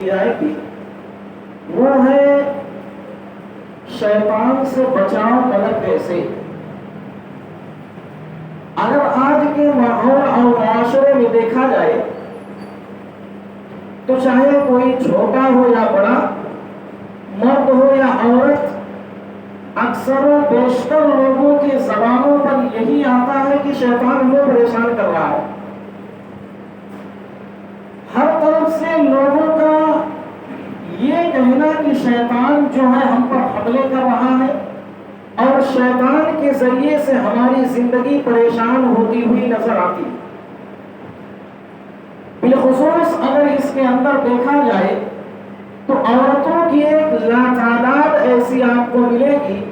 جائے گی وہ ہے شیطان سے بچاؤ طلب کیسے۔ اگر آج کے ماحول اور معاشرے میں دیکھا جائے تو چاہے کوئی چھوٹا ہو یا بڑا، مرد ہو یا عورت، اکثر و بیشتر لوگوں کی زبانوں پر یہی آتا ہے کہ شیطان ہمیں پریشان کر رہا ہے۔ ہر طرف سے لوگوں کا یہ کہنا کہ شیطان جو ہے ہم پر حملے کر رہا ہے اور شیطان کے ذریعے سے ہماری زندگی پریشان ہوتی ہوئی نظر آتی ہے۔ بالخصوص اگر اس کے اندر دیکھا جائے تو عورتوں کی ایک لاتعداد ایسی آپ کو ملے گی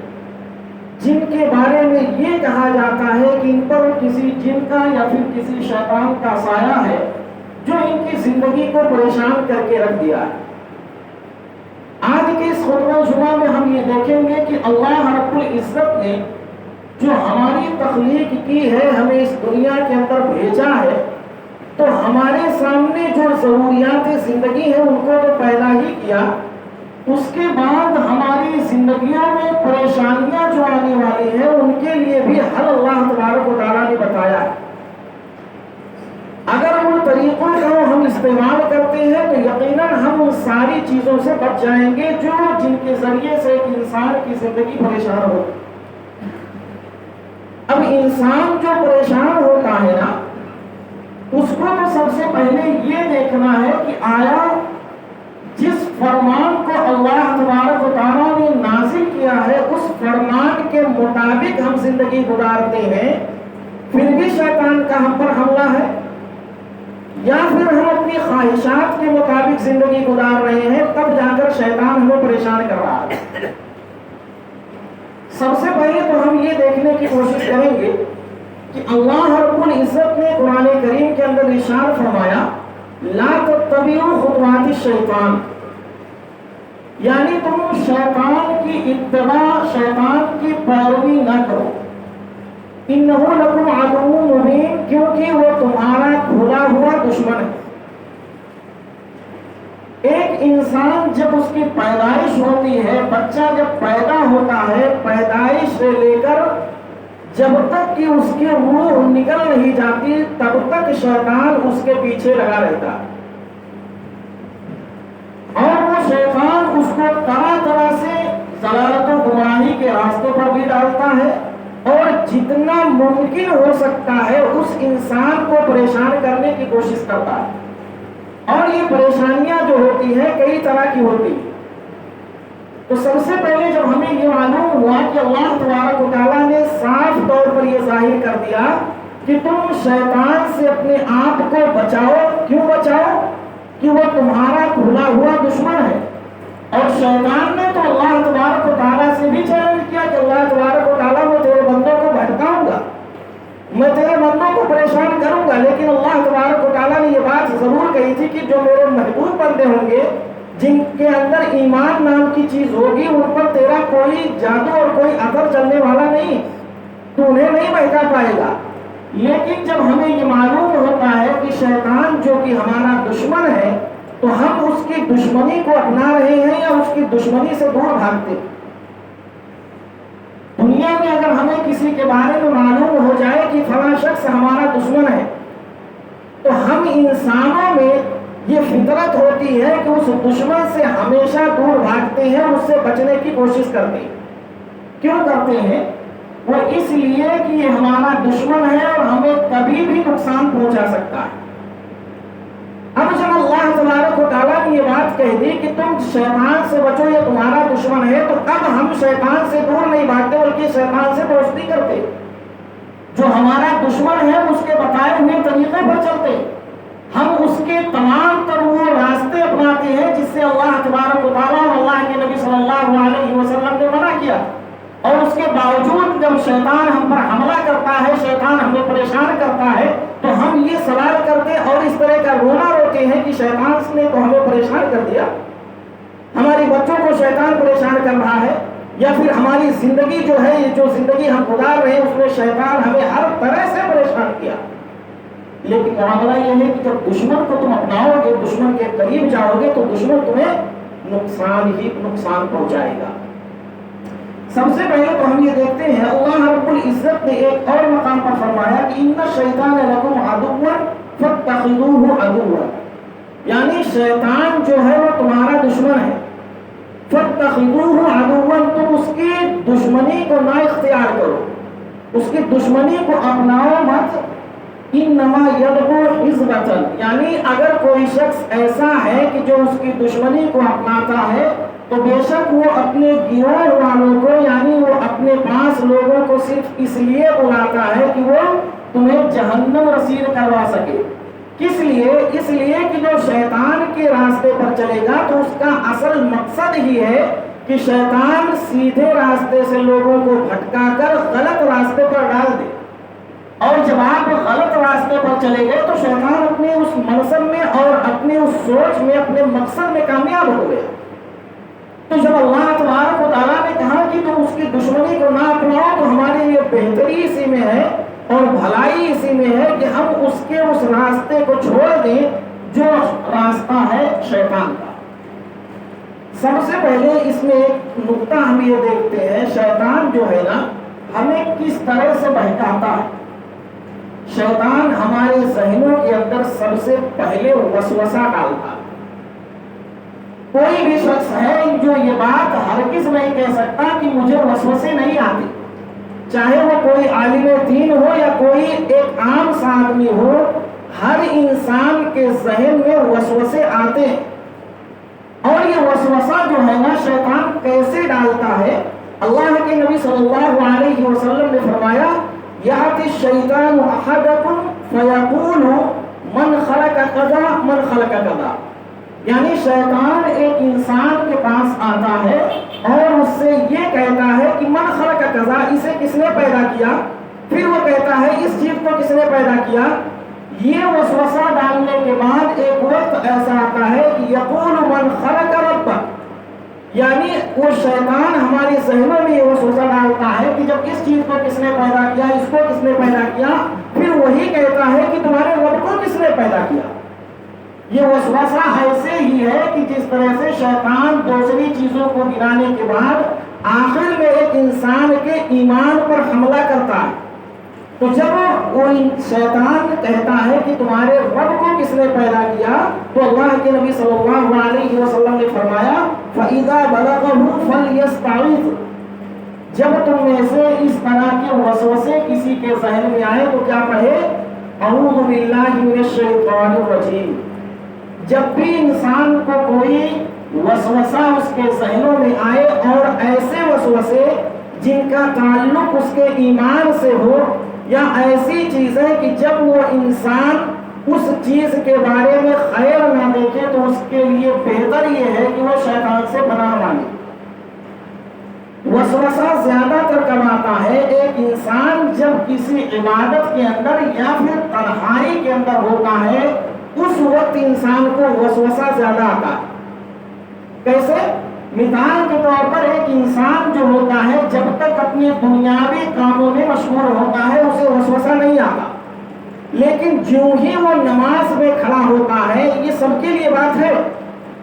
جن کے بارے میں یہ کہا جاتا ہے کہ ان پر کسی جن کا یا پھر کسی شیطان کا سایہ ہے جو ان کی زندگی کو پریشان کر کے رکھ دیا ہے۔ آج کے اس خطبہ جمعہ میں ہم یہ دیکھیں گے کہ اللہ رب العزت نے جو ہماری تخلیق کی ہے، ہمیں اس دنیا کے اندر بھیجا ہے، تو ہمارے سامنے جو ضروریات زندگی ہیں ان کو تو پیدا ہی کیا، اس کے بعد ہماری زندگیوں میں پریشانیاں جو آنے والی ہیں ان کے لیے بھی حل اللہ تبارک و تعالیٰ نے بتایا ہے۔ اگر ان طریقوں کا ہم استعمال کرتے ہیں تو یقیناً ہم ان ساری چیزوں سے بچ جائیں گے جن کے ذریعے سے ایک انسان کی زندگی پریشان ہو۔ اب انسان جو پریشان ہوتا ہے نا، اس کو تو سب سے پہلے یہ دیکھنا ہے کہ آیا جس فرمان کو اللہ تبارک و تعالیٰ نے نازل کیا ہے اس فرمان کے مطابق ہم زندگی گزارتے ہیں، پھر بھی شیطان کا ہم پر حملہ ہے، یا پھر ہم اپنی خواہشات کے مطابق زندگی گزار رہے ہیں، تب جا کر شیطان ہمیں پریشان کر رہا ہے۔ سب سے پہلے تو ہم یہ دیکھنے کی کوشش کریں گے کہ اللہ رب العزت نے قرآن کریم کے اندر ارشاد فرمایا لا تتبعوا خطوات الشیطان، یعنی تم شیطان کی اتباع، شیطان کی پیروی نہ کرو۔ انہ لکم عدو مبین، کیونکہ وہ تمہارا کھلا ہوا دشمن ہے۔ ایک انسان جب اس کی پیدائش ہوتی ہے، بچہ جب پیدا ہوتا ہے، پیدائش سے لے کر جب تک کہ اس کی روح نکل نہیں جاتی تب تک شیطان اس کے پیچھے لگا رہتا ہے، اور وہ شیطان اس کو طرح طرح سے ضلالت و گمراہی کے راستوں پر بھی ڈالتا ہے، اور جتنا ممکن ہو سکتا ہے اس انسان کو پریشان کرنے کی کوشش کرتا ہے۔ اور یہ پریشانیاں جو ہوتی ہیں کئی طرح کی ہوتی ہیں۔ تو سب سے پہلے جب ہمیں یہ معلوم ہوا کہ اللہ تبارک و تعالیٰ نے صاف طور پر یہ ظاہر کر دیا کہ تم شیطان سے اپنے آپ کو بچاؤ۔ کیوں بچاؤ؟ کہ وہ تمہارا کھلا ہوا دشمن ہے۔ اور شیطان نے تو اللہ تبارک و تعالیٰ سے بھی چیلنج کیا کہ اللہ تبارک و تعالیٰ میں تیرے بندوں کو بھٹکاؤں گا، میں تیرے بندوں کو پریشان کروں گا، لیکن اللہ تبارک و تعالیٰ نے یہ بات ضرور کہی تھی کہ جو میرے محبوب بندے ہوں گے جن کے اندر ایمان نام کی چیز ہوگی ان پر تیرا کوئی جادو اور کوئی اثر چلنے والا نہیں، تو انہیں نہیں بہکا پائے گا۔ لیکن جب ہمیں یہ معلوم ہوتا ہے کہ شیطان جو کہ ہمارا دشمن ہے تو ہم اس کی دشمنی کو اپنا رہے ہیں یا اس کی دشمنی سے دور بھاگتے۔ دنیا میں اگر ہمیں کسی کے بارے میں معلوم ہو جائے کہ فلاں شخص ہمارا دشمن ہے تو ہم انسانوں میں یہ فطرت ہوتی ہے کہ اس دشمن سے ہمیشہ دور بھاگتے ہیں، اس سے بچنے کی کوشش کرتے ہیں۔ کیوں کرتے ہیں؟ وہ اس لیے کہ یہ ہمارا دشمن ہے اور ہمیں کبھی بھی نقصان پہنچا سکتا ہے۔ اب جب اللہ تبارک و تعالیٰ نے یہ بات کہہ دی کہ تم شیطان سے بچو، یہ تمہارا دشمن ہے، تو اب ہم شیطان سے دور نہیں بھاگتے بلکہ شیطان سے دوستی کرتے، جو ہمارا دشمن ہے اس کے بتائے ہوئے طریقے پر چلتے، ہم اس کے تمام تر وہ راستے اپناتے ہیں جس سے اللہ تبارک و تعالیٰ اور اللہ کے نبی صلی اللہ علیہ وسلم نے منع کیا۔ اور اس کے باوجود جب شیطان ہم پر حملہ کرتا ہے، شیطان ہمیں پریشان کرتا ہے، تو ہم یہ سوال کرتے اور اس طرح کا رونا روتے ہیں کہ شیطان نے تو ہمیں پریشان کر دیا، ہماری بچوں کو شیطان پریشان کر رہا ہے، یا پھر ہماری زندگی جو ہے، جو زندگی ہم گزار رہے ہیں اس میں شیطان ہمیں ہر طرح سے پریشان کیا۔ لیکن معاملہ یہ ہے کہ جب دشمن کو تم اپناؤ گے، دشمن کے قریب جاؤ گے، تو دشمن تمہیں نقصان ہی نقصان پہنچائے گا۔ سب سے پہلے تو ہم یہ دیکھتے ہیں اللہ رب العزت نے ایک اور مقام پر فرمایا کہ ان الشیطان لکم عدو فاتخذوہ عدوا، یعنی شیطان جو ہے وہ تمہارا دشمن ہے۔ فاتخذوہ عدوا، تم اس کی دشمنی کو نہ اختیار کرو، اس کی دشمنی کو اپناؤ مت۔ انما یدعو حزبۃ، یعنی اگر کوئی شخص ایسا ہے کہ جو اس کی دشمنی کو اپناتا ہے تو بے شک وہ اپنے گروہ والوں کو، یعنی وہ اپنے پاس لوگوں کو صرف اس لیے بلاتا ہے کہ وہ تمہیں جہنم رسید کروا سکے۔ کس لیے؟ اس لیے کہ جو شیطان کے راستے پر چلے گا تو اس کا اصل مقصد ہی ہے کہ شیطان سیدھے راستے سے لوگوں کو بھٹکا کر غلط راستے پر ڈال دے، اور جب آپ غلط راستے پر چلے گئے تو شیطان اپنے اس منصب میں اور اپنے اس سوچ میں، اپنے مقصد میں کامیاب ہو گیا۔ تو جب اللہ تبارک و تعالیٰ نے کہا کہ تم اس کی دشمنی کو نہ اپناؤ، تو ہمارے لیے بہتری اسی میں ہے اور بھلائی اسی میں ہے کہ ہم اس کے اس راستے کو چھوڑ دیں جو راستہ ہے شیطان کا۔ سب سے پہلے اس میں ایک نقطہ ہم یہ دیکھتے ہیں، شیطان جو ہے نا ہمیں کس طرح سے بہکاتا ہے۔ شیطان ہمارے ذہنوں کے اندر سب سے پہلے وسوسہ ڈالتا ہے۔ کوئی بھی شخص ہے جو یہ بات ہرگز نہیں کہہ سکتا کہ مجھے وسوسے نہیں آتے، چاہے وہ کوئی عالم دین ہو یا کوئی ایک عام سا آدمی ہو، ہر انسان کے ذہن میں وسوسے آتے ہیں۔ اور یہ وسوسہ جو ہے نا شیطان کیسے ڈالتا ہے؟ اللہ کے نبی صلی اللہ علیہ وسلم نے فرمایا یأتی الشیطان احدکم فیقول من خلق کذا من خلق کذا، یعنی شیطان ایک انسان کے پاس آتا ہے اور اس سے یہ کہتا ہے کہ من خلق کذا، اسے کس نے پیدا کیا؟ پھر وہ کہتا ہے اس چیز کو کس نے پیدا کیا؟ یہ وسوسہ ڈالنے کے بعد ایک وقت ایسا آتا ہے کہ یقول من خلق ربک، یعنی وہ شیطان ہمارے ذہنوں میں یہ وسوسہ ڈالتا ہے کہ جب اس چیز کو کس نے پیدا کیا، اس کو کس نے پیدا کیا، پھر وہی کہتا ہے کہ تمہارے رب کو کس نے پیدا کیا۔ یہ وسوسہ ایسے ہی ہے کہ جس طرح سے شیطان دوسری چیزوں کو گرانے کے بعد آخر میں ایک انسان کے ایمان پر حملہ کرتا ہے۔ تو جب وہ شیطان کہتا ہے کہ تمہارے رب کو کس نے پیدا کیا، تو اللہ کے نبی صلی اللہ علیہ وسلم نے فرمایا فَإِذَا بَلَغَهُ فَلْيَسْتَعِذْ، جب تم میں سے اس طرح کے وسوسے کسی کے ذہن میں آئے تو کیا پڑھے؟ اعوذ باللہ من الشیطان الرجیم۔ جب بھی انسان کو کوئی وسوسہ اس کے ذہنوں میں آئے، اور ایسے وسوسے جن کا تعلق اس کے ایمان سے ہو، یا ایسی چیزیں کہ جب وہ انسان اس چیز کے بارے میں خیر نہ دیکھے تو اس کے لیے بہتر یہ ہے کہ وہ شیطان سے پناہ مانگے۔ وسوسہ زیادہ تر کب آتا ہے؟ ایک انسان جب کسی عبادت کے اندر یا پھر تنہائی کے اندر ہوتا ہے، اس وقت انسان کو وسوسہ زیادہ آتا ہے۔ کیسے؟ مثال کے طور پر ایک انسان جو ہوتا ہے جب تک اپنے دنیاوی کاموں میں مشغول ہوتا ہے اسے وسوسہ نہیں آتا، لیکن جو ہی وہ نماز میں کھڑا ہوتا ہے، یہ سب کے لیے بات ہے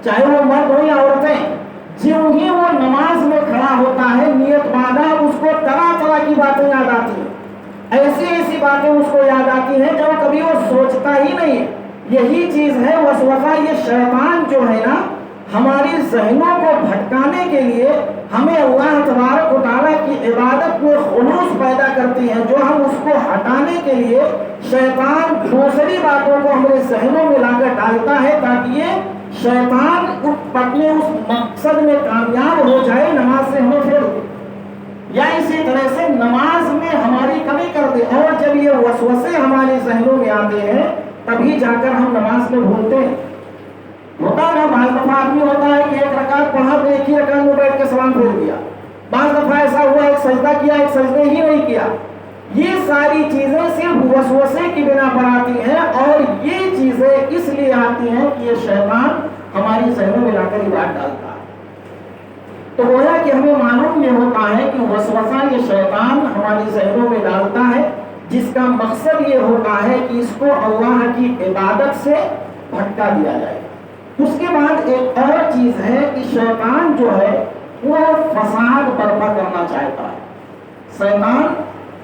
چاہے وہ مرد ہو یا عورتیں، جو ہی وہ نماز میں کھڑا ہوتا ہے نیت باندھا اس کو طرح طرح کی باتیں یاد آتی ہیں، ایسی باتیں اس کو یاد آتی ہیں جو کبھی وہ سوچتا ہی نہیں ہے۔ یہی چیز ہے وسوسہ۔ یہ شیطان جو ہے نا ہماری ذہنوں کو بھٹکانے کے لیے ہمیں اللہ تبارک و تعالیٰ کی عبادت میں خلوص پیدا کرتی ہیں، جو ہم اس کو ہٹانے کے لیے شیطان دوسری باتوں کو ہمارے ذہنوں میں لا کر ڈالتا ہے تاکہ یہ شیطان اپنے اس مقصد میں کامیاب ہو جائے، نماز سے ہمیں پھیر دے یا اسی طرح سے نماز میں ہماری کمی کر دے۔ اور جب یہ وسوسے ہمارے ذہنوں میں آتے ہیں تبھی جا کر ہم نماز میں بھولتے ہیں۔ ہوتا ہے بعض دفعہ آدمی ہوتا ہے کہ ایک رکعت پڑھا تو ایک ہی رکعت میں بیٹھ کے سلام پھیر دیا، بعض دفعہ ایسا ہوا ایک سجدہ کیا ایک سجدے ہی نہیں کیا۔ یہ ساری چیزیں صرف وسوسے کی بنا پر آتی ہیں، اور یہ چیزیں اس لیے آتی ہیں کہ یہ شیطان ہماری ذہنوں میں لا کر یہ بات ڈالتا ہے۔ تو گویا کہ ہمیں معلوم یہ ہوتا ہے کہ وسوسہ یہ شیطان ہماری ذہنوں میں ڈالتا ہے، جس کا مقصد یہ ہوتا ہے کہ اس کو اللہ کی عبادت سے بھٹکا دیا جائے۔ اس کے بعد ایک اور چیز ہے کہ شیطان جو ہے وہ فساد برپا کرنا چاہتا ہے۔ شیطان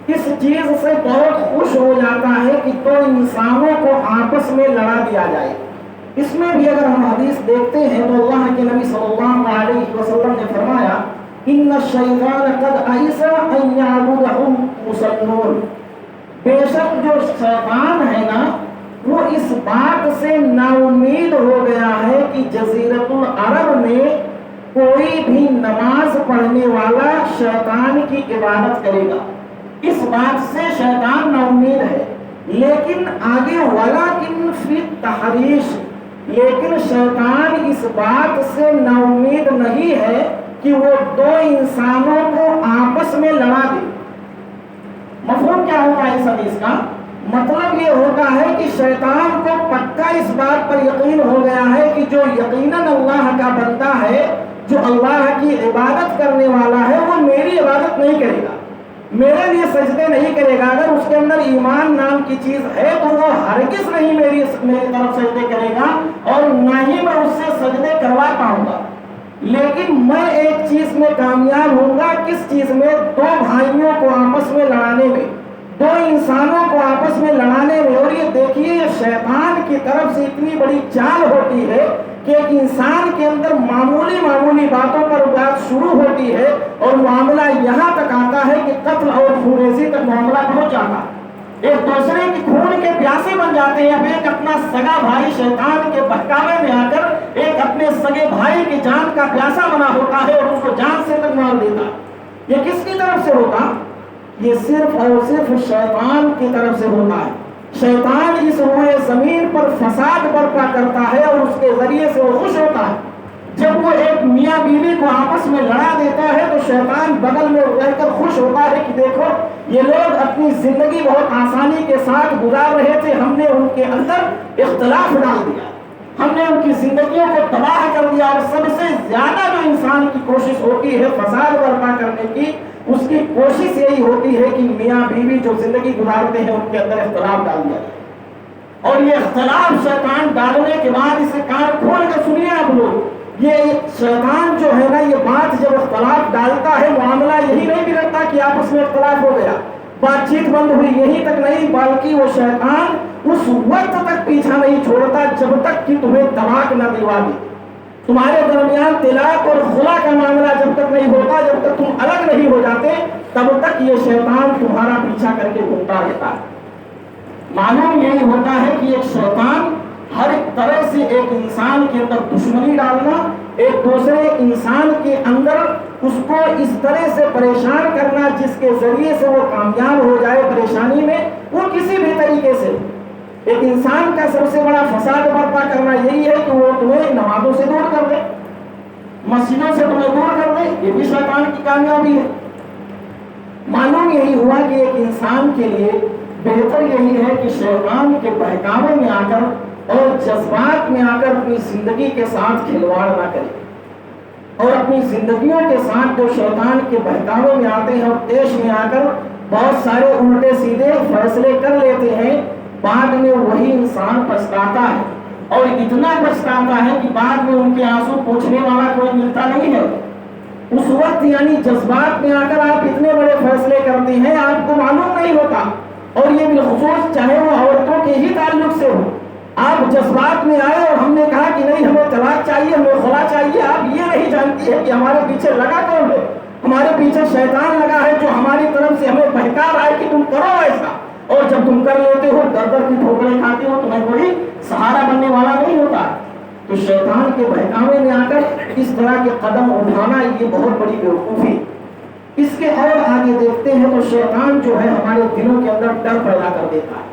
اس چیز سے بہت خوش ہو جاتا ہے کہ تو انسانوں کو آپس میں لڑا دیا جائے۔ اس میں بھی اگر ہم حدیث دیکھتے ہیں تو اللہ کے نبی صلی اللہ علیہ وسلم نے فرمایا ان الشیطان قد ایس ان یعبدہ المصلون، بے شک جو شیطان ہے نا وہ اس بات سے نا امید ہو گیا ہے کہ جزیرۃ العرب میں کوئی بھی نماز پڑھنے والا شیطان کی عبادت کرے گا، اس بات سے شیطان نا امید ہے۔ لیکن آگے ولکن فی التحریش، لیکن شیطان اس بات سے نا امید نہیں ہے کہ وہ دو انسانوں کو آپس میں لڑا دے۔ مفہوم کیا ہوتا ہے اس حدیث کا؟ مطلب یہ ہوتا ہے کہ شیطان کو پکا اس بات پر یقین ہو گیا ہے کہ جو یقیناً اللہ کا بندہ ہے، جو اللہ کی عبادت کرنے والا ہے، وہ میری عبادت نہیں کرے گا، میرے لیے سجدے نہیں کرے گا۔ اگر اس کے اندر ایمان نام کی چیز ہے تو وہ ہرگز نہیں میری طرف سجدے کرے گا اور نہ ہی میں اس سے سجدے کروا پاؤں گا۔ لیکن میں ایک چیز میں کامیاب ہوں گا، کس چیز میں؟ دو بھائیوں کو آپس میں لڑانے میں، دو انسانوں کو آپس میں لڑانے میں۔ اور یہ دیکھیے یہ شیطان کی طرف سے اتنی بڑی چال ہوتی ہے کہ ایک انسان کے اندر معمولی باتوں پر بات شروع ہوتی ہے اور معاملہ یہاں تک آتا ہے کہ قتل اور خونریزی تک معاملہ پہنچ جاتا ہے، ایک دوسرے کی خون کے پیاسے بن جاتے ہیں۔ اب ایک اپنا سگا بھائی شیطان کے بہکاوے میں آ کر ایک اپنے سگے بھائی کی جان کا پیاسا بنا ہوتا ہے اور اس کو جان سے تک مار دیتا۔ یہ کس کی طرف سے ہوتا؟ یہ صرف اور صرف شیطان کی طرف سے ہوتا ہے۔ شیطان اس روئے زمین پر فساد برپا کرتا ہے اور اس کے ذریعے سے وہ خوش ہوتا ہے۔ جب وہ ایک میاں بیوی کو آپس میں لڑا دیتا ہے تو شیطان بغل میں رہ کر خوش ہوتا ہے کہ دیکھو یہ لوگ اپنی زندگی بہت آسانی کے ساتھ گزار رہے تھے، ہم نے ان کے اندر اختلاف ڈال دیا، ہم نے ان کی زندگیوں کو تباہ کر دیا۔ اور سب سے زیادہ جو انسان کی کوشش ہوتی ہے فساد برپا کرنے کی، اس کی کوشش یہی ہوتی ہے کہ میاں بیوی جو زندگی گزارتے ہیں ان کے اندر اختلاف ڈال دیا جائے۔ اور یہ اختلاف شیطان ڈالنے کے بعد اسے کان کھول کر سنیے آپ لوگ، یہ شیطان جو ہے نا یہ بات جب اختلاف ڈالتا ہے معاملہ یہی نہیں بگڑتا کہ آپس میں اختلاف ہو گیا، بات چیت بند ہوئی، یہی تک نہیں بلکہ وہ شیطان اس وقت تک پیچھا نہیں چھوڑتا جب تک کہ تمہیں طلاق نہ دلوا دے۔ تمہارے درمیان طلاق اور خلا کا معاملہ جب تک نہیں ہوتا، جب تک تم الگ نہیں ہو جاتے، تب تک یہ شیطان تمہارا پیچھا کر کے گھومتا رہتا ہے۔ معلوم یہی ہوتا ہے کہ ایک شیطان ہر ایک طرح سے ایک انسان کے اندر دشمنی ڈالنا، ایک دوسرے انسان کے اندر اس کو اس طرح سے پریشان کرنا جس کے ذریعے سے وہ کامیاب ہو جائے پریشانی میں، وہ کسی بھی طریقے سے۔ ایک انسان کا سب سے بڑا فساد برپا کرنا یہی ہے کہ وہ تمہیں نمازوں سے دور کر دے، مسجدوں سے تمہیں دور کر دے، یہ بھی شیطان کی کامیابی ہے۔ معلوم یہی ہوا کہ ایک انسان کے لیے بہتر یہی ہے کہ شیطان کے بہکاوے میں آ کر اور جذبات میں آ کر اپنی زندگی کے ساتھ کھلواڑ نہ کرے، اور اپنی زندگیوں کے ساتھ جو شیطان کے بہکاوے میں آتے ہیں اور دیش میں آ کر بہت سارے الٹے سیدھے فیصلے کر لیتے ہیں، بعد میں وہی انسان پچھتاتا ہے، اور اتنا پچھتاتا ہے کہ بعد میں ان کے آنسو پوچھنے والا کوئی ملتا نہیں ہے۔ اس وقت یعنی جذبات میں آ کر آپ اتنے بڑے فیصلے کرتے ہیں، آپ کو معلوم نہیں ہوتا، اور یہ بالخصوص چاہے وہ عورتوں کے ہی تعلق سے ہو۔ آپ جذبات میں آئے اور ہم نے کہا کہ نہیں ہمیں طلاق چاہیے، ہمیں خلا چاہیے، آپ یہ نہیں جانتی ہے کہ ہمارے پیچھے لگا کون ہے؟ ہمارے پیچھے شیطان لگا ہے جو ہماری طرف سے ہمیں بہکا رہا ہے کہ تم کرو ایسا، اور جب تم کر لیتے ہو در در کی ٹھوکریں کھاتے ہو، تمہیں کوئی سہارا بننے والا نہیں ہوتا۔ تو شیطان کے بہکاوے میں آ کر اس طرح کے قدم اٹھانا یہ بہت بڑی بیوقوفی۔ اس کے اور آگے دیکھتے ہیں تو شیطان جو ہے ہمارے دلوں کے اندر ڈر پیدا کر دیتا ہے۔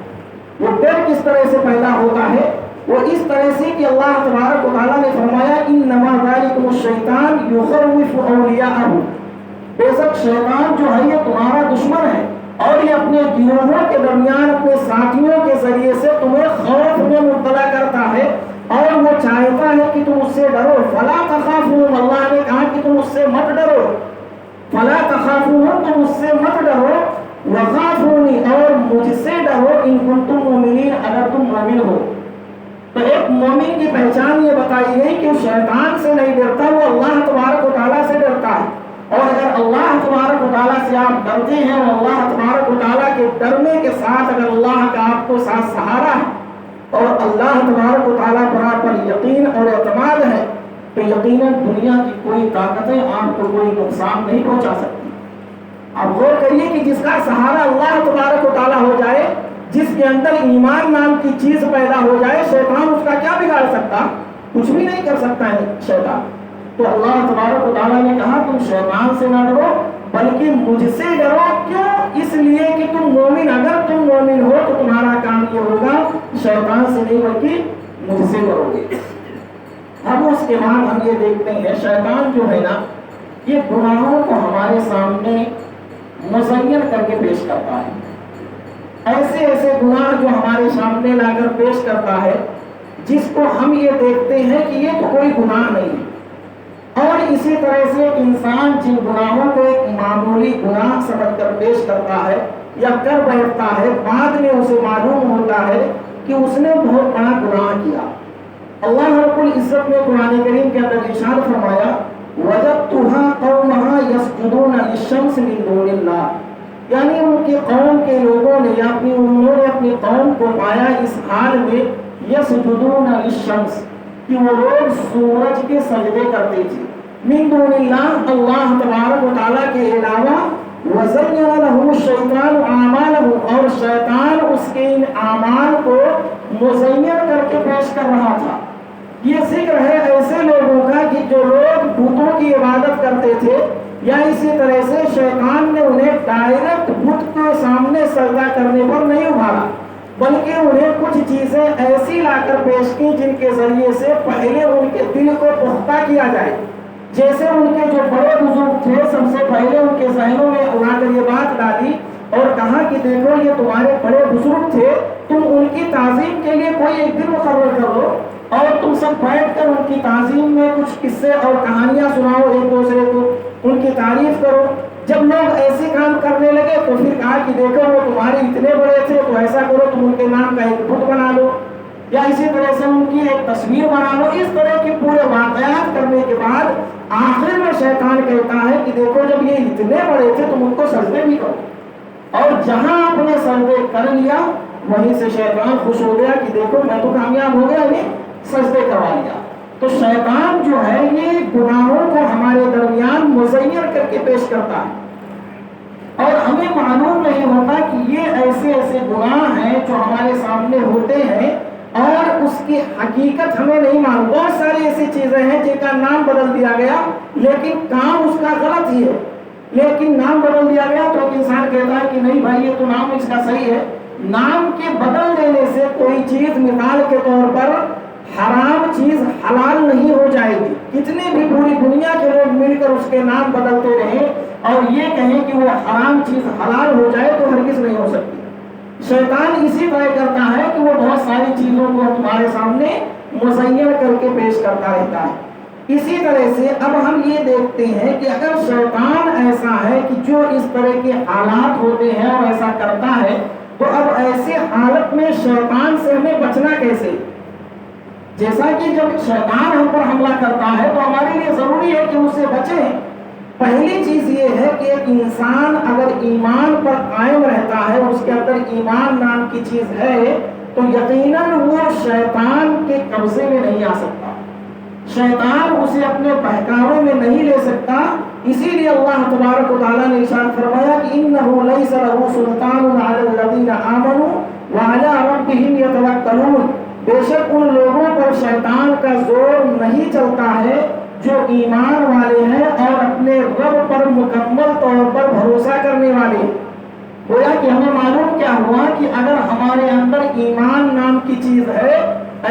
وہ ڈر کس طرح سے پیدا ہوتا ہے؟ وہ اس طرح سے کہ اللہ تبارک و تعالیٰ نے فرمایا انما ذالکم الشیطان یخوف اولیاءہ، بے شک شیطان جو ہے یہ تمہارا دشمن ہے اور یہ اپنے گروہوں کے درمیان اپنے ساتھیوں کے ذریعے سے تمہیں خوف میں مبتلا کرتا ہے اور وہ چاہتا ہے کہ تم اس سے ڈرو۔ فلا تخافوہم، اللہ نے کہا کہ تم اس سے مت ڈرو، فلا تخافوہم، تم اس سے مت ڈرو، وخافونی اور مجھ سے ڈرو ان کنتم مؤمنین اگر تم مومن ہو. تو ایک مومن کی پہچان یہ بتائی گئی کہ وہ شیطان سے نہیں ڈرتا، وہ اللہ تبارک و تعالیٰ سے ڈرتا ہے. اور اگر اللہ تبارک و تعالیٰ سے آپ ڈرتے ہیں اور اللہ تبارک و تعالیٰ کے ڈرنے کے ساتھ اگر اللہ کا آپ کو ساتھ سہارا ہے اور اللہ تبارک و تعالیٰ پر آپ پر یقین اور اعتماد ہے تو یقیناً دنیا کی کوئی طاقتیں آپ کو کوئی نقصان نہیں پہنچا سکتی. آپ غور کریے کہ جس کا سہارا اللہ تبارک و تعالیٰ ہو جائے، جس کے اندر ایمان نام کی چیز پیدا ہو جائے، شیطان اس کا کیا بگاڑ سکتا؟ کچھ بھی نہیں کر سکتا ہے شیطان. تو اللہ تبارک و تعالیٰ نے کہا تم شیطان سے نہ ڈرو بلکہ مجھ سے ڈرو. کیوں؟ اس لیے کہ تم مومن، اگر تم مومن ہو تو تمہارا کام یہ ہوگا شیطان سے نہیں بلکہ مجھ سے ڈرو گے. اب اس کے بعد ہم یہ دیکھتے ہیں شیطان جو ہے نا یہ گناہوں کو ہمارے سامنے مزین کر کے پیش کرتا ہے. ایسے ایسے گناہ جو ہمارے سامنے لا کر پیش کرتا ہے جس کو ہم یہ دیکھتے ہیں کہ یہ تو کوئی گناہ نہیں ہے. اور اسی طرح سے انسان جن گناہوں کو ایک معمولی گناہ سمجھ کر پیش کرتا ہے یا کر بیٹھتا ہے، بعد میں اسے معلوم ہوتا ہے کہ اس نے بہت بڑا گناہ کیا. اللہ رب العزت نے قرآن کریم کے اندر ارشاد فرمایا وَجَدْتُهَا قَوْمَهَا يَسْجُدُونَ لِلشَّمْسِ مِن دُونِ اللَّهِ، یعنی ان کی قوم کے لوگوں نے یا انہوں نے اپنی قوم کو پایا اس حال میں يَسْجُدُونَ لِلشَّمْسِ کہ وہ لوگ سورج کے سجدے کرتے تھے، من دون اللہ اللہ تبارک و تعالیٰ کے علاوہ، وَزَيَّنَ لَهُمُ الشَّيْطَانُ أَعْمَالَهُمْ اور شیطان اس کے ان اعمال کو مزین کر کے پیش کر رہا تھا. یہ ذکر ہے ایسے لوگوں کا کہ جو لوگ بتوں کی عبادت کرتے تھے یا اسی طرح سے شیطان نے انہیں ڈائریکٹ بت کے سامنے سجدہ کرنے پر نہیں ابھارا بلکہ انہیں کچھ چیزیں ایسی لا کر پیش کی جن کے ذریعے سے پہلے ان کے دل کو پختہ کیا جائے. جیسے ان کے جو بڑے بزرگ تھے سب سے پہلے ان کے ذہنوں میں لا کر یہ بات ڈالی اور کہا کہ دیکھو یہ تمہارے بڑے بزرگ تھے، تم ان کی تعظیم کے لیے کوئی ایک دن مقرر کر لو اور تم سب بیٹھ کر ان کی تعظیم میں کچھ قصے اور کہانیاں سناؤ، ایک دوسرے کو ان کی تعریف کرو. جب لوگ ایسے کام کرنے لگے تو پھر کہا کہ دیکھو وہ تمہارے اتنے بڑے تھے تو ایسا کرو تم ان کے نام کا ایک بت بنا لو یا اسی طرح سے ان کی ایک تصویر بنا لو. اس طرح کے پورے واقعات کرنے کے بعد آخر میں شیطان کہتا ہے کہ دیکھو جب یہ اتنے بڑے تھے تم ان کو سجدے بھی کرو. اور جہاں آپ نے سجدے کر لیا وہیں سے شیطان خوش ہو گیا کہ دیکھو میں تو کامیاب ہو گیا، نہیں سجدے کروا لیا. تو شیطان جو ہے یہ گناہوں کو ہمارے درمیان مزین کر کے پیش کرتا ہے اور ہمیں معلوم نہیں ہوتا کہ یہ ایسے ایسے گناہ ہیں جو ہمارے سامنے ہوتے ہیں اور اس کی حقیقت ہمیں نہیں معلوم. بہت ساری ایسی چیزیں ہیں جن کا نام بدل دیا گیا لیکن کام اس کا غلط ہی ہے. لیکن نام بدل دیا گیا تو انسان کہتا ہے کہ نہیں بھائی یہ تو نام اس کا صحیح ہے. نام کے بدل دینے سے کوئی چیز مثال کے طور پر حرام چیز حلال نہیں ہو جائے گی. کتنے بھی پوری دنیا کے لوگ مل کر اس کے نام بدلتے رہیں اور یہ کہیں کہ وہ حرام چیز حلال ہو جائے تو ہرگز نہیں ہو سکتی. شیطان اسی طرح کرتا ہے کہ وہ بہت ساری چیزوں کو تمہارے سامنے مزین کر کے پیش کرتا رہتا ہے. اسی طرح سے اب ہم یہ دیکھتے ہیں کہ اگر شیطان ایسا ہے کہ جو اس طرح کے حالات ہوتے ہیں اور ایسا کرتا ہے تو اب ایسے حالت میں شیطان سے ہمیں بچنا کیسے؟ جیسا کہ جب شیطان ہم پر حملہ کرتا ہے تو ہمارے لیے ضروری ہے کہ اس سے بچیں. پہلی چیز یہ ہے کہ ایک انسان اگر ایمان پر قائم رہتا ہے، اس کے اندر ایمان نام کی چیز ہے تو یقیناً وہ شیطان کے قبضے میں نہیں آ سکتا، شیطان اسے اپنے بہکاوے میں نہیں لے سکتا. اسی لیے اللہ تبارک و تعالیٰ نے ارشاد فرمایا کہ انہ لیس لہ سلطان علی الذین آمنوا وعلی ربہم یتوکلون، بے شک ان لوگوں پر شیطان کا زور نہیں چلتا ہے جو ایمان والے ہیں اور اپنے رب پر مکمل طور پر بھروسہ کرنے والے. گویا کہ ہمیں معلوم کیا ہوا کہ اگر ہمارے اندر ایمان نام کی چیز ہے،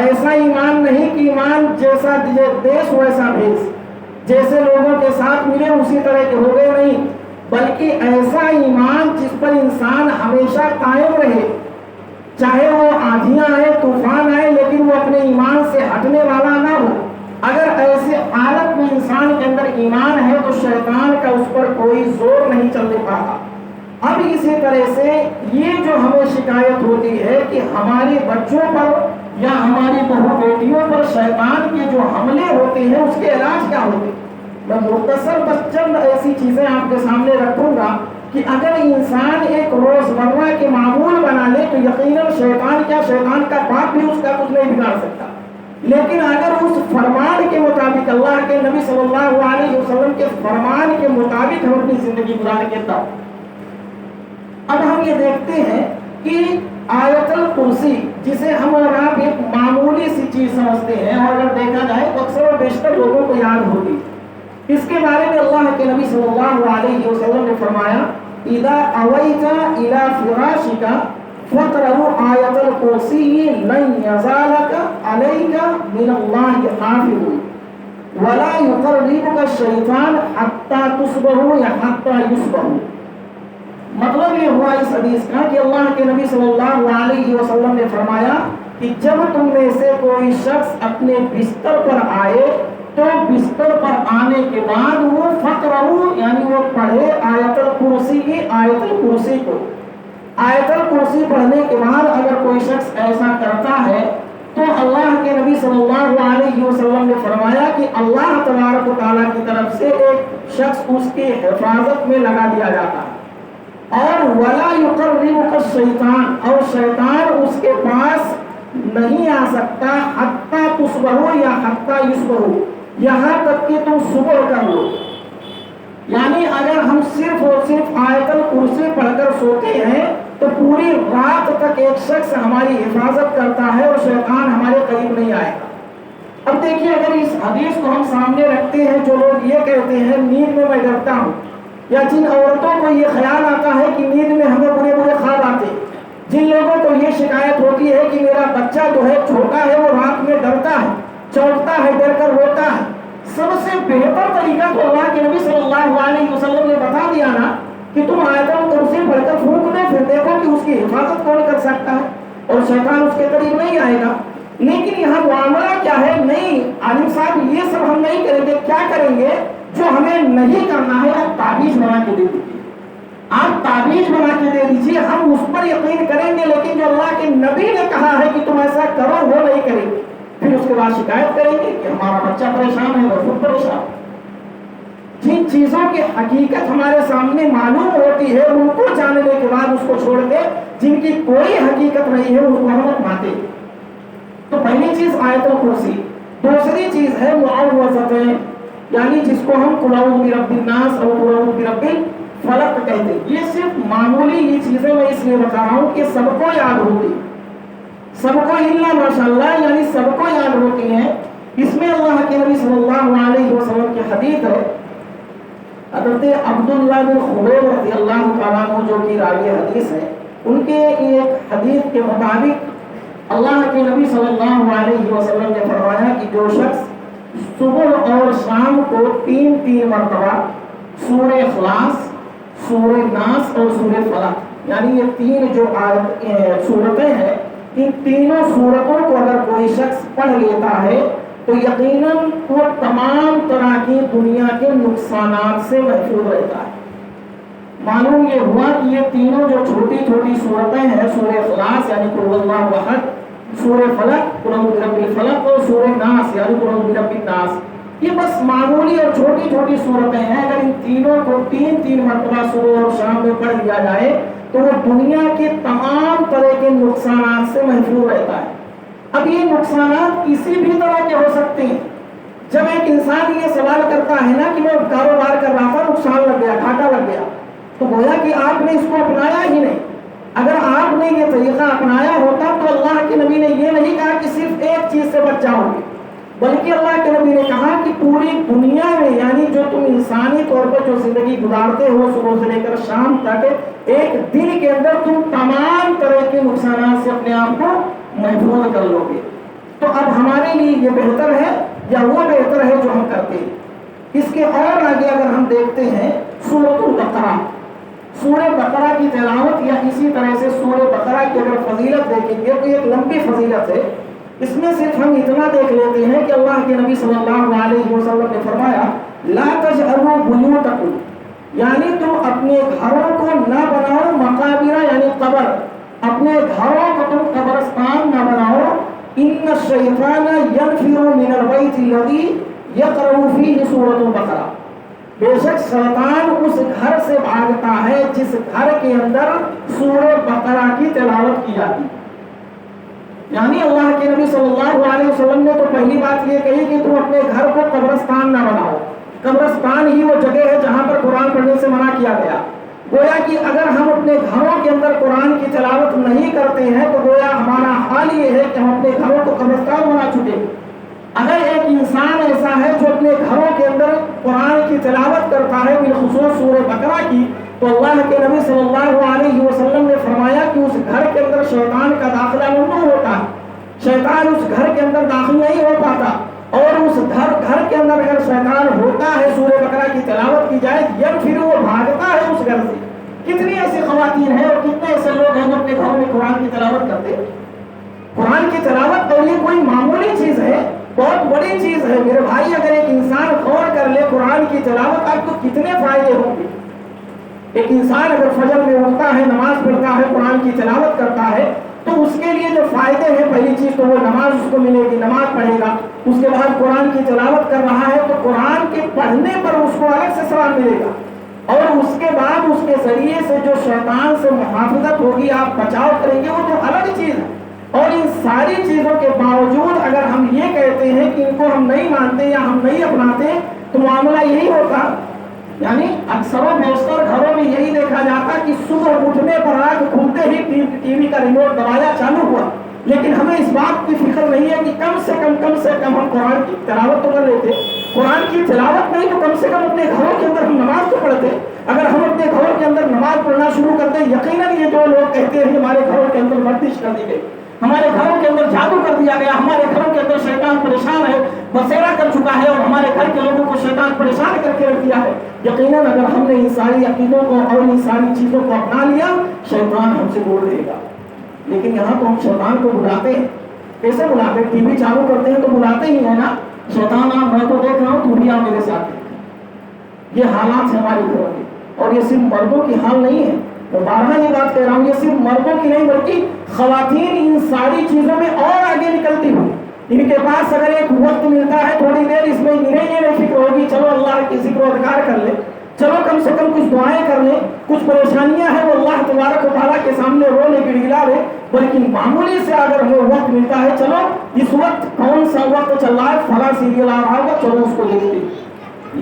ایسا ایمان نہیں کہ ایمان جیسا دیش ویسا بھیس، جیسے لوگوں کے ساتھ ملے اسی طرح کے ہو گئے، نہیں، بلکہ ایسا ایمان جس پر انسان ہمیشہ قائم رہے، چاہے وہ آندھیاں آئے طوفان آئے لیکن وہ اپنے ایمان سے ہٹنے والا نہ ہو. اگر ایسے حالت میں انسان کے اندر ایمان ہے تو شیطان کا اس پر کوئی زور نہیں چلنے پاتا. اب اسی طرح سے یہ جو ہمیں شکایت ہوتی ہے کہ ہمارے بچوں پر یا ہماری بہو بیٹیوں پر شیطان کے جو حملے ہوتے ہیں اس کے علاج کیا ہوتے ہیں، میں مختصر بس چند ایسی چیزیں آپ کے سامنے رکھوں گا کہ اگر انسان ایک روزمرہ کے معمول بنا لے تو یقیناً شیطان کا باپ بھی اس کا کچھ نہیں بگاڑ سکتا، لیکن اگر اس فرمان کے مطابق اللہ کے نبی صلی اللہ علیہ وسلم کے فرمان کے مطابق ہم اپنی زندگی گزاریں گے تب۔ اب ہم یہ دیکھتے ہیں کہ آیت الکرسی جسے ہم اور آپ ایک معمولی سی چیز سمجھتے ہیں، اور اگر دیکھا جائے تو اکثر و بیشتر لوگوں کو یاد ہوتی، اس کے بارے میں اللہ کے نبی صلی اللہ علیہ وسلم نے فرمایا اذا اویت الى فراشک فقرأ آیت الکرسی لن یزالک علیک من اللہ حافظ ولا یقربک الشیطان حتی تصبح یا حتی یصبح۔ مطلب یہ ہوا اس حدیث کا کہ اللہ کے نبی صلی اللہ علیہ وسلم نے فرمایا کہ جب تم میں سے کوئی شخص اپنے بستر پر آئے تو بستر پر آنے کے بعد وہ فقرہو یعنی وہ پڑھے آیت الکرسی کی آیت الکرسی کو۔ آیت الکرسی پڑھنے کے بعد اگر کوئی شخص ایسا کرتا ہے تو اللہ کے نبی صلی اللہ علیہ وسلم نے فرمایا کہ اللہ تبارک و تعالیٰ کی طرف سے ایک شخص اس کی حفاظت میں لگا دیا جاتا ہے، اور ولا یقربک الشیطان اور شیطان اس کے پاس نہیں آ سکتا حتی تصبح یا حتی یصبح، یہاں تک کہ تم صبح کر لو۔ یعنی اگر ہم صرف اور صرف آیت الکرسی پڑھ کر سوتے ہیں تو پوری رات تک ایک شخص ہماری حفاظت کرتا ہے اور شیطان ہمارے قریب نہیں آئے گا۔ اب دیکھیے اگر اس حدیث کو ہم سامنے رکھتے ہیں، جو لوگ یہ کہتے ہیں نیند میں میں ڈرتا ہوں، یا جن عورتوں کو یہ خیال آتا ہے کہ نیند میں ہمیں برے برے خواب آتے، جن لوگوں کو یہ شکایت ہوتی ہے کہ میرا بچہ جو ہے چھوٹا ہے وہ رات میں ڈرتا ہے، چونکتا ہے، ڈر کر روتا ہے، سب سے بہتر طریقہ تو اللہ کے نبی صلی اللہ علیہ وسلم نے بتا دیا نا کہ تم آیت الکرسی پڑھ کر پھونک دو، پھر دیکھو کہ اس کی حفاظت کون کر سکتا ہے اور شیطان اس کے قریب نہیں آئے گا۔ لیکن یہاں معاملہ کیا ہے، نہیں عالم صاحب یہ سب ہم نہیں کریں گے، کیا کریں گے؟ جو ہمیں نہیں کرنا ہے آپ تعویذ بنا کے دے دیجیے، آپ تعویذ بنا کے دے دیجیے، ہم اس پر یقین کریں گے، لیکن جو اللہ کے نبی نے کہا ہے کہ تم ایسا کرو وہ نہیں کریں گے، پھر اس کے بعد شکایت کریں گے کہ ہمارا بچہ پریشان ہے اور خود پریشان۔ جن چیزوں کی حقیقت ہمارے سامنے معلوم ہوتی ہے ان کو جاننے کے بعد اس کو چھوڑ کے جن کی کوئی حقیقت نہیں ہے ان کو ہم اپناتے۔ تو پہلی چیز آیت الکرسی، دوسری چیز ہے معوذتین، یعنی جس کو ہم قل اعوذ برب الناس اور قل اعوذ برب الفلق کہتے ہیں۔ یہ صرف معمولی یہ چیزیں میں اس لیے بتا رہا ہوں کہ سب کو یاد ہوتی، سب کو الا ماشاءاللہ یعنی سب کو یاد ہوتی ہیں۔ اس میں اللہ کے نبی صلی اللہ علیہ وسلم کی حدیث ہے، حضرت عبداللہ بن خبیب رضی اللہ تعالیٰ عنہ جو کہ راوی حدیث ہے، ان کے ایک حدیث کے مطابق اللہ کے نبی صلی اللہ علیہ وسلم نے فرمایا کہ جو شخص صبح اور شام کو تین مرتبہ سورہ اخلاص، سورہ ناس اور سورہ فلق، یعنی یہ تین جو سورتیں ہیں، ان تینوں سورتوں کو اگر کوئی شخص پڑھ لیتا ہے تو یقیناً وہ تمام طرح کی دنیا کے نقصانات سے محفوظ رہتا ہے۔ معلوم یہ ہوا کہ یہ تینوں جو چھوٹی چھوٹی صورتیں ہیں، سورہ اخلاص یعنی قل اللہ احد، سورہ فلق قل اعوذ برب الفلق اور سورہ ناس یعنی قل اعوذ برب الناس، یہ بس معمولی اور چھوٹی چھوٹی صورتیں ہیں۔ اگر ان تینوں کو تین مرتبہ صبح اور شام میں پڑھ لیا جائے تو وہ دنیا کے تمام طرح کے نقصانات سے محفوظ رہتا ہے۔ اب یہ نقصانات کسی بھی طرح کے ہو سکتے ہیں۔ جب ایک انسان یہ سوال کرتا ہے نا کہ میں کاروبار کر رہا تھا، نقصان لگ گیا، گھاٹا لگ گیا، تو گویا کہ آپ نے اس کو اپنایا ہی نہیں۔ اگر آپ نے یہ طریقہ اپنایا ہوتا تو اللہ کے نبی نے یہ نہیں کہا کہ صرف ایک چیز سے بچ جاؤ گے، بلکہ اللہ کے نبی نے کہا کہ پوری دنیا میں یعنی جو تم انسانی طور پر جو زندگی گزارتے ہو صبح سے لے کر شام تک، ایک دن کے اندر تم تمام طرح کے نقصانات سے اپنے آپ کو محفوظ کر لو گے۔ تو اب ہمارے لیے یہ بہتر ہے یا وہ بہتر ہے جو ہم کرتے ہیں؟ اس کے اور آگے اگر ہم دیکھتے ہیں سورۃ البقرہ، سورہ بقرہ کی تلاوت یا اسی طرح سے سورہ بقرہ کی اگر فضیلت دیکھیں گے تو ایک لمبی فضیلت ہے۔ اس میں صرف ہم اتنا دیکھ لیتے ہیں کہ اللہ کے نبی صلی اللہ علیہ وسلم نے فرمایا لا تجعلوا بیوتکم یعنی تم اپنے گھروں کو نہ بناؤ مقابر یعنی قبر، اپنے گھروں کو تم قبرستان نہ بناؤ. ان الشیطان ینفر من البیت الذی یقرأ فیہ سورۃ البقرہ، بے شک شیطان اس گھر سے بھاگتا ہے جس گھر کے اندر سورہ بقرہ کی تلاوت کی جاتی ہے. یعنی اللہ کے نبی صلی اللہ علیہ وسلم نے تو پہلی بات یہ کہی کہ تم اپنے گھر کو قبرستان نہ بناؤ. قبرستان ہی وہ جگہ ہے جہاں پر قرآن پڑھنے سے منع کیا گیا. گویا کہ اگر ہم اپنے گھروں کے اندر قرآن کی تلاوت نہیں کرتے ہیں تو گویا ہمارا حال یہ ہے کہ ہم اپنے گھروں کو قبرستان بنا چکے. اگر ایک انسان ایسا ہے جو اپنے گھروں کے اندر قرآن کی تلاوت کرتا ہے بالخصوص سورہ بقرہ کی، تو اللہ کے نبی صلی اللہ علیہ وسلم نے فرمایا کہ اس گھر کے اندر شیطان کا داخلہ ممنوع ہوتا ہے. شیطان اس گھر کے اندر داخل نہیں ہو پاتا. اور اس گھر کے اندر اگر شیطان ہوتا ہے سورہ بقرہ کی تلاوت کی جائے یا پھر وہ بھاگتا ہے اس گھر سے. کتنی ایسی خواتین ہیں اور کتنے ایسے لوگ ہیں جو اپنے گھروں میں قرآن کی تلاوت کرتے ہیں. قرآن کی تلاوت تو یہ کوئی معمولی چیز ہے، بہت بڑی چیز ہے میرے بھائی. اگر ایک انسان غور کر لے قرآن کی تلاوت آپ کو کتنے فائدے ہوں گے. ایک انسان اگر فجر میں اٹھتا ہے، نماز پڑھتا ہے، قرآن کی تلاوت کرتا ہے تو اس کے لیے جو فائدے ہیں، پہلی چیز تو وہ نماز اس کو ملے گی، نماز پڑھے گا. اس کے بعد قرآن کی تلاوت کر رہا ہے تو قرآن کے پڑھنے پر اس کو الگ سے ثواب ملے گا. اور اس کے بعد اس کے ذریعے سے جو شیطان سے محافظت ہوگی، آپ بچاؤ کریں گے، وہ تو الگ چیز ہے. اور ان ساری چیزوں کے باوجود اگر ہم یہ کہتے ہیں کہ ان کو ہم نہیں مانتے یا ہم نہیں اپناتے تو معاملہ یہی ہوتا. یعنی اکثر و بیشتر گھروں میں یہی دیکھا جاتا کہ صبح اٹھنے پر آنکھ کھلتے ہی ٹی وی کا ریموٹ دبایا چالو ہوا. لیکن ہمیں اس بات کی فکر نہیں ہے کہ کم سے کم ہم قرآن کی تلاوت تو کر لیتے. قرآن کی تلاوت نہیں تو کم سے کم اپنے گھروں کے اندر ہم نماز تو پڑھتے. اگر ہم اپنے گھروں کے اندر نماز پڑھنا شروع کرتے، یقیناً یہ جو لوگ کہتے ہیں ہمارے گھروں کے اندر ورزش کر دی گئی، ہمارے گھروں کے اندر جادو کر دیا گیا، ہمارے گھروں کے اندر شیطان پریشان ہے، بسیرا کر چکا ہے اور ہمارے گھر کے لوگوں کو شیطان پریشان کر کے رکھ دیا ہے. یقیناً اگر ہم نے ان ساری عقیدوں کو اور ان ساری چیزوں کو اپنا لیا، شیطان ہم سے دور رہے گا. لیکن یہاں تو ہم شیطان کو بلاتے ہیں. کیسے بلاتے ہیں؟ ٹی وی چالو کرتے ہیں تو بلاتے ہی ہے نا، شیطان آپ میں تو دیکھ رہا ہوں، تو بھی آپ میرے ساتھ. یہ حالات ہیں ہمارے گھروں کے. اور یہ صرف مردوں کی حال نہیں ہے، میں بارہا یہ بات کہہ رہا ہوں، یہ صرف مردوں کی نہیں بلکہ خواتین ان ساری چیزوں میں اور آگے نکلتی ہوئی. ان کے پاس اگر ایک وقت ملتا ہے تھوڑی دیر، اس میں انہیں یہ فکر ہوگی چلو اللہ کی ذکر و اذکار کر لے، چلو کم سے کم کچھ دعائیں کر لیں، کچھ پریشانیاں ہیں وہ اللہ تبارک و تعالیٰ کے سامنے رو لے گڑگڑا لے. بلکہ معمولی سے اگر ہمیں وقت ملتا ہے، چلو اس وقت کون سا وقت چل رہا ہے، فلاں سیریل آ رہا ہوگا، چلو اس کو دیکھتے.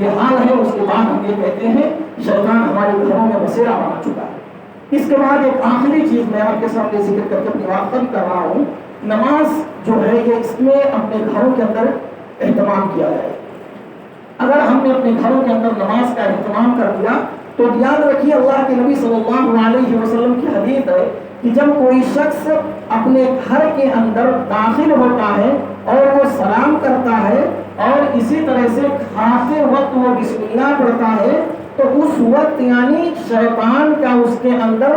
یہ حال ہے. اس کے بعد ہم یہ کہتے ہیں شیطان ہمارے گھروں میں بسیرا بنا چکا ہے. اس کے بعد ایک آخری چیز میں آپ کے سامنے ذکر کر کے اپنی بات ختم کر رہا ہوں. نماز جو ہے یہ اس میں اپنے گھروں کے اندر اہتمام کیا جائے. اگر ہم نے اپنے گھروں کے اندر نماز کا اہتمام کر دیا تو یاد رکھیے اللہ کے نبی صلی اللہ علیہ وسلم کی حدیث ہے کہ جب کوئی شخص اپنے گھر کے اندر داخل ہوتا ہے اور وہ سلام کرتا ہے اور اسی طرح سے کھاتے وقت وہ بسم اللہ پڑھتا ہے تو اس وقت یعنی شیطان کا اس کے اندر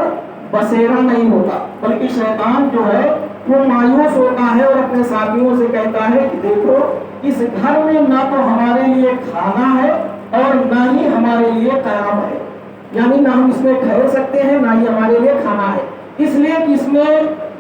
بسیرا نہیں ہوتا، بلکہ شیطان جو ہے وہ مایوس ہوتا ہے اور اپنے ساتھیوں سے کہتا ہے کہ دیکھو اس گھر میں نہ تو ہمارے لیے کھانا ہے اور نہ ہی ہمارے لیے قیام ہے. یعنی نہ ہم اس میں ٹھہر سکتے ہیں نہ ہی ہمارے لیے کھانا ہے. اس لیے کہ اس میں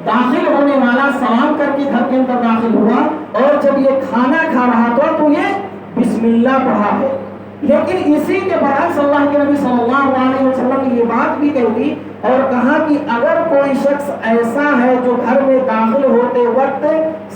داخل ہونے والا سلام کر کے گھر کے اندر داخل ہوا اور جب یہ کھانا کھا رہا تھا تو یہ بسم اللہ پڑھا ہے. لیکن اسی کے برعکس اللہ کے نبی صلی اللہ علیہ وسلم نے یہ بات بھی کہہ دی اور کہا کہ اگر کوئی شخص ایسا ہے جو گھر میں داخل ہوتے وقت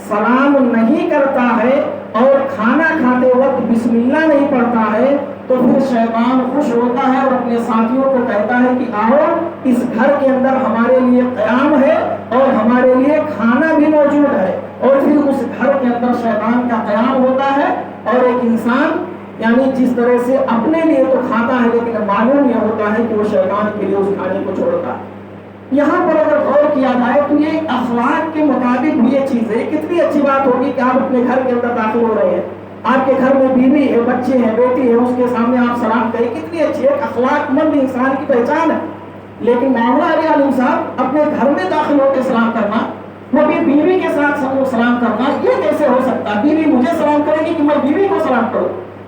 سلام نہیں کرتا ہے اور کھانا کھاتے وقت بسم اللہ نہیں پڑھتا ہے تو پھر شیطان خوش ہوتا ہے اور اپنے ساتھیوں کو کہتا ہے کہ آؤ اس گھر کے اندر ہمارے لیے قیام ہے اور ہمارے لیے کھانا بھی موجود ہے. اور پھر اس گھر کے اندر شیطان کا قیام ہوتا ہے اور ایک انسان یعنی جس طرح سے اپنے لیے تو کھاتا ہے لیکن معلوم یہ ہوتا ہے کہ وہ شیطان کے لیے اس کھانے کو چھوڑتا ہے. یہاں پر اگر غور کیا جائے تو یہ اخلاق کے مطابق بھی یہ چیز ہے. کتنی اچھی بات ہوگی کہ آپ اپنے گھر کے اندر داخل ہو رہے ہیں، آپ کے گھر میں بیوی ہے، بچے ہیں، بیٹی ہے، اس کے سامنے آپ سلام کریں، کتنی اچھی ہے، اخلاق مند انسان کی پہچان ہے. لیکن معاملہ علیہ صاحب اپنے گھر میں داخل ہو کے سلام کرنا، وہ بھی بیوی کے ساتھ سلام کرنا، یہ کیسے ہو سکتا؟ بیوی مجھے سلام کرے گی کہ میں بیوی کو سلام کروں؟